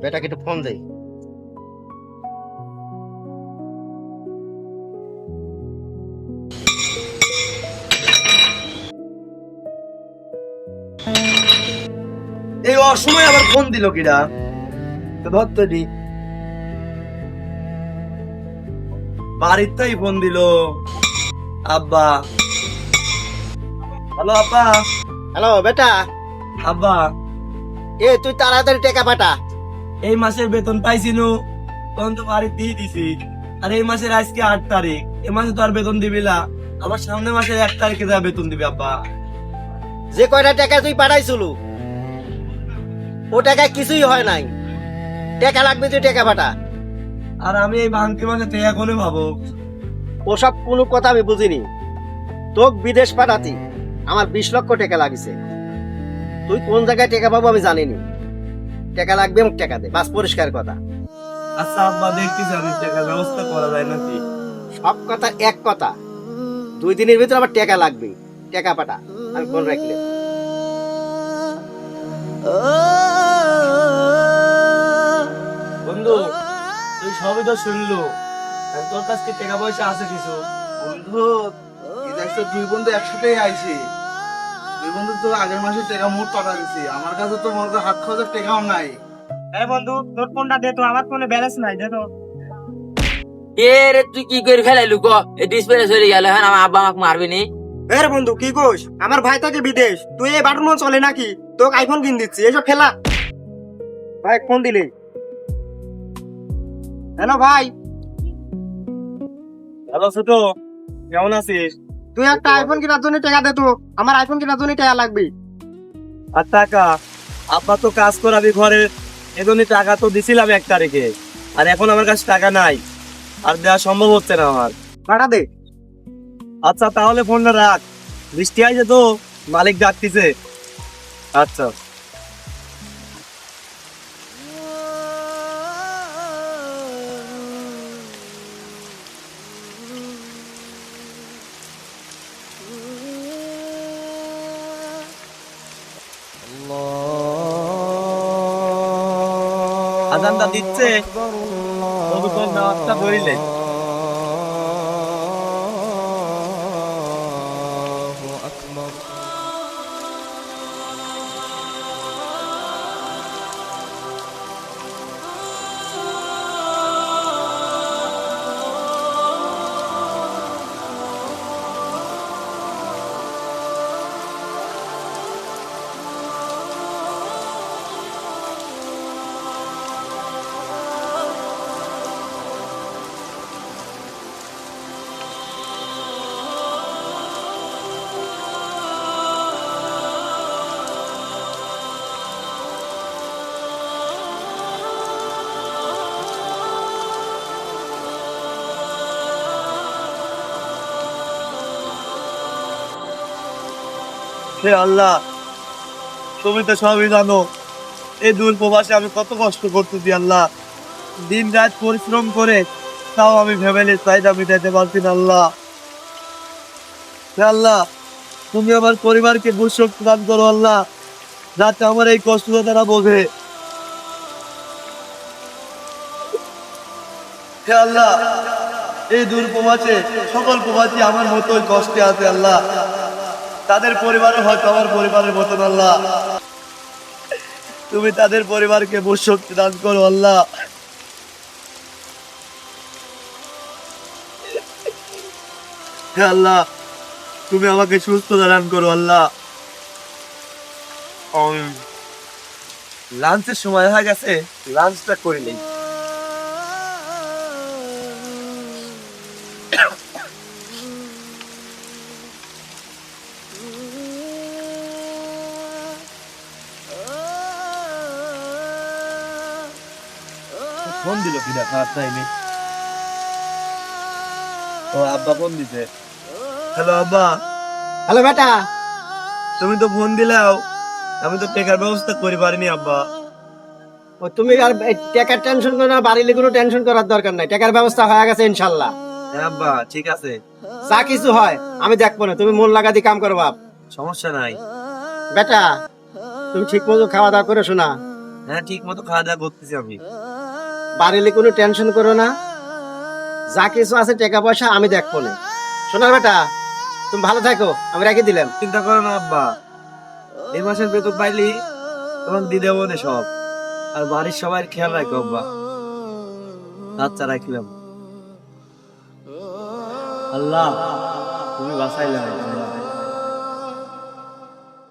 বেটাকে একটু ফোন দেই। এই অসময় আবার ফোন দিল কিরা? তো ধরতে দি। বাড়িতেই ফোন দিল আব্বা। হ্যালো আব্বা। হ্যালো বেটা, আব্বা, তুই তাড়াতাড়ি টাকা পাঠা। এই মাসের বেতন পাইছিনু, তখন তো বাড়ি দিয়ে দিছি। আর এই মাসের আজকে 8 তারিখ, এই মাসে তো আর বেতন দিবি না। আবার সামনের মাসের 1 তারিখে যা বেতন দিবি আব্বা। যে কয়টা টাকা তুই পাঠাইছিল ও টাকায় কিছুই হয় নাই। টাকা লাগবে, তুই টাকা পাঠা। আর আমি এই ভাঙতি মাসে টাকা কোনে ভাবো? ওসব কোনো কথা আমি বুঝিনি। তোক বিদেশ পাঠাতি আমার 20 লক্ষ টাকা লাগিছে। তুই কোন জায়গায় টাকা পাবো আমি জানিনি। টাকা লাগবে, মোক টাকা দে, বাস পরিষ্কার কথা। আচ্ছা আব্বা, দেখতেছি আমি টাকার ব্যবস্থা করা যায় নাকি। সব কথা এক কথা, 2 দিনের ভিতর আমার টাকা লাগবে। টাকা পাঠা, আমি ফোন রাখলে। বন্ধু, তুই সবই তো শুনলো, আর তোর কাছে কি টাকা পয়সা আছে কিছু? বন্ধু, এই দেখ তো দুই বন্ধু একসাথেই আইছি। দুই বন্ধু তো আগের মাসে টাকা মোট পাঠা দিছি। আমার কাছে তো মনে কর হাত খরচের টাকাও নাই। এই বন্ধু, তোর ফোনটা দে তো, আমার ফোনে ব্যালেন্স নাই, দে তো। এ রে, তুই কি করে ফেলাইলু ক? এই ডিসপ্লে চলে গেল, হ্যাঁ আমার আব্বা আমাকে মারবি নি। এর বন্ধু কি কোস? আমার ভাই থাকে বিদেশ, তুই এই বাটন ফোন চলে নাকি? তোকে আইফোন কিন দিচ্ছি, এসব ফেলা। ভাই ফোন দিলে। হ্যালো ভাই, হ্যালো ছোট, কেমন আছিস? তুই একটা আইফোন কেনার জন্য টাকা দে তো, আমার আইফোন কেনার জন্য টাকা লাগবে। আর টাকা? আব্বা তো কাজ করাবি ঘরে, এজন্য টাকা তো দিছিলাম 1 তারিখে। আর এখন আমার কাছে টাকা নাই, আর দেওয়া সম্ভব হচ্ছে না আমার। ভাড়া দে। আচ্ছা তাহলে ফোনটা রাখ, বৃষ্টি আইছে তো, মালিক ডাকতেছে। আচ্ছা। আজানটা দিচ্ছে, তবু তোর নামাজটা ধরিলে। হে আল্লাহ, তুমি তো সবই জানো, এই দূর প্রবাসে আমি কত কষ্ট করতেছি আল্লাহ। দিন রাত পরিশ্রম করে তাও আমি ফ্যামিলির চাহিদা মিটাইতে পারছি না আল্লাহ। হে আল্লাহ, তুমি আমার পরিবারকে বুঝশক্তি দান করো আল্লাহ, যাতে আমার এই কষ্ট তারা বোঝে। হে আল্লাহ, এই দূর প্রবাসে সকল প্রবাসী আমার মতোই কষ্টে আছে আল্লাহ। তাদের পরিবারে হয়তো আমার পরিবারের মতন আল্লাহ, তুমি তাদের পরিবারকে বুঝশক্তি দান করো আল্লাহ। হে আল্লাহ, তুমি আমাকে সুস্থতা দান করো আল্লাহ। লাঞ্চের সময় হয়ে গেছে, লাঞ্চটা করে নেই। ফোন দিল কিনা খাওয়ার টাইমে? ও আব্বা ফোন দিছে। হ্যালো আব্বা। হ্যালো বেটা, তুমি তো ফোন দিলাও, আমি তো টাকার ব্যবস্থা করে পারিনি আব্বা। তুমি আর টাকার টেনশন করো না, বাড়িলে কোনো টেনশন করার দরকার নাই। টাকার ব্যবস্থা হয়ে গেছে ইনশাল্লাহ। হ্যাঁ আব্বা, ঠিক আছে, যা কিছু হয় আমি দেখবো না, তুমি মন লাগাতে কাম করো বাপ। সমস্যা নাই। বেটা, তুমি ঠিক মতো খাওয়া দাওয়া করে শোনা, হ্যাঁ ঠিক মতো খাওয়া দাওয়া করতেছি আমি। বাড়িলে কোনো টেনশন করো না, যা কিছু আছে টাকা পয়সা আমি দেখবো না। শোনার বেটা, তুমি ভালো থাকো, আমি রেখে দিলাম। চিন্তা করো না আব্বা, এই মাসের বেতন পাইলি তোমাকে দিয়ে দেবো না সব। আর বাড়ির সবাই খেয়াল রাখো আব্বা। আচ্ছা রাখলাম। আল্লাহ তুমি বাঁচাইলে